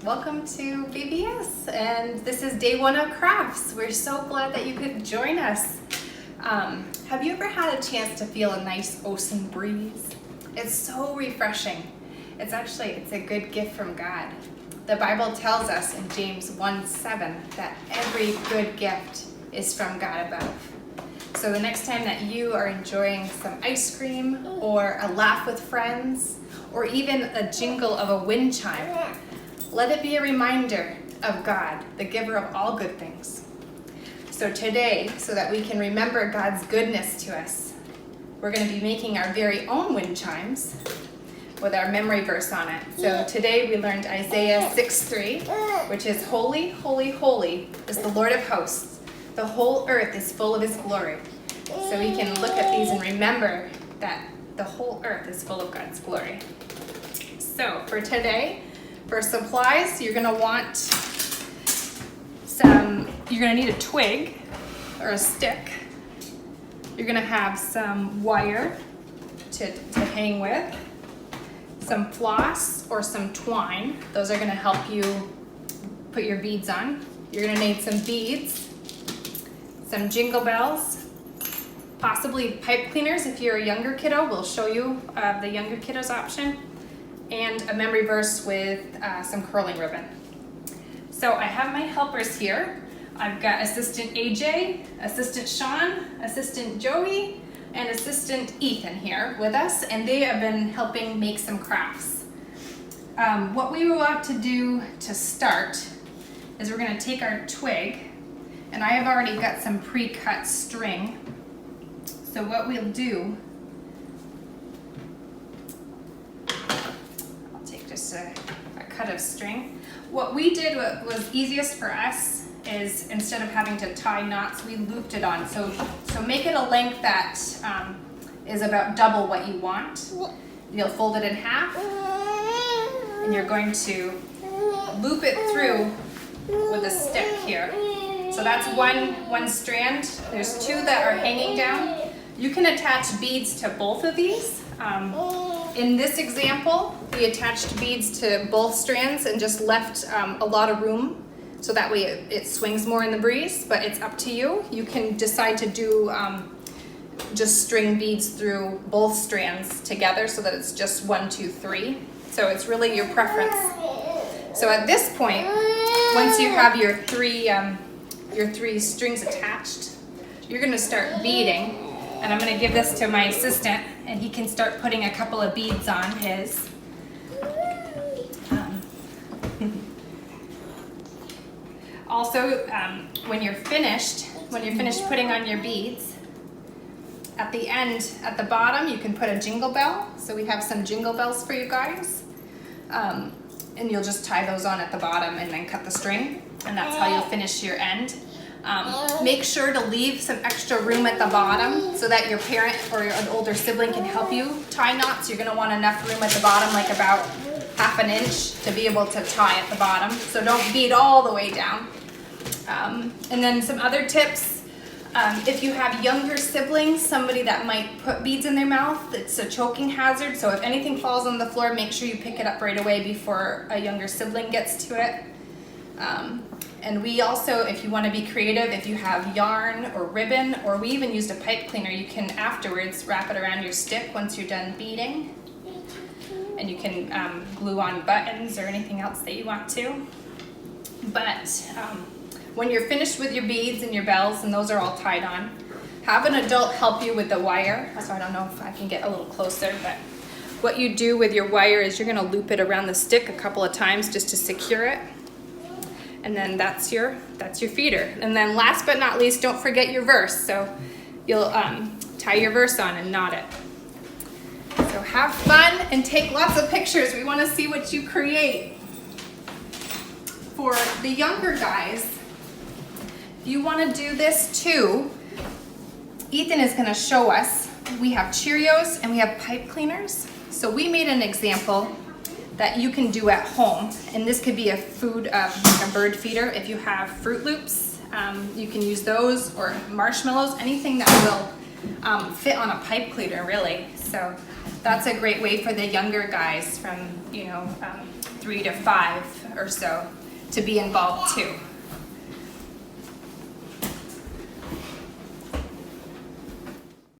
Welcome to VBS, and this is day one of crafts. We're so glad that you could join us. Have you ever had a chance to feel a nice ocean breeze? It's so refreshing. It's a good gift from God. The Bible tells us in James 1:7 that every good gift is from God above. So the next time that you are enjoying some ice cream or a laugh with friends or even a jingle of a wind chime, let it be a reminder of God, the giver of all good things. So today, so that we can remember God's goodness to us, we're going to be making our very own wind chimes with our memory verse on it. So today we learned Isaiah 6:3, which is holy, holy, holy is the Lord of hosts. The whole earth is full of his glory. So we can look at these and remember that the whole earth is full of God's glory. So for today, for supplies, you're gonna need a twig or a stick. You're gonna have some wire to hang with, some floss or some twine. Those are gonna help you put your beads on. You're gonna need some beads, some jingle bells, possibly pipe cleaners if you're a younger kiddo. We'll show you the younger kiddos option, and a memory verse with some curling ribbon. So I have my helpers here. I've got Assistant AJ, Assistant Sean, Assistant Joey, and Assistant Ethan here with us, and they have been helping make some crafts. What we want to do to start is we're going to take our twig, and I have already got some pre-cut string. So what we'll do, I'll take just a cut of string. What we did, what was easiest for us, is instead of having to tie knots, we looped it on. So make it a length that is about double what you want. You'll fold it in half, and you're going to loop it through with a stick here. So that's one strand. There's two that are hanging down. You can attach beads to both of these. In this example, we attached beads to both strands and just left a lot of room so that way it swings more in the breeze, but it's up to you. You can decide to do just string beads through both strands together so that it's just 1, 2, 3. So it's really your preference. So at this point, once you have your three strings attached, you're gonna start beading. And I'm gonna give this to my assistant, and he can start putting a couple of beads on his. Also, when you're finished putting on your beads, at the end, at the bottom, you can put a jingle bell. So we have some jingle bells for you guys. And you'll just tie those on at the bottom and then cut the string, and that's how you'll finish your end. Make sure to leave some extra room at the bottom so that your parent or an older sibling can help you tie knots. You're gonna want enough room at the bottom, like about 1/2 inch, to be able to tie at the bottom. So don't bead all the way down. And then some other tips. If you have younger siblings, somebody that might put beads in their mouth, it's a choking hazard. So if anything falls on the floor, make sure you pick it up right away before a younger sibling gets to it. And we also, if you want to be creative, if you have yarn or ribbon, or we even used a pipe cleaner, you can afterwards wrap it around your stick once you're done beading. And you can glue on buttons or anything else that you want to. But when you're finished with your beads and your bells, and those are all tied on, have an adult help you with the wire. So I don't know if I can get a little closer, but what you do with your wire is you're going to loop it around the stick a couple of times just to secure it. And then that's your feeder. And then last but not least, don't forget your verse. So you'll tie your verse on and knot it. So have fun and take lots of pictures. We want to see what you create. For the younger guys, if you want to do this too, Ethan is going to show us. We have Cheerios and we have pipe cleaners. So we made an example that you can do at home, and this could be a food, like a bird feeder. If you have Fruit Loops, you can use those, or marshmallows, anything that will fit on a pipe cleaner, really. So that's a great way for the younger guys from, 3 to 5 or so to be involved too.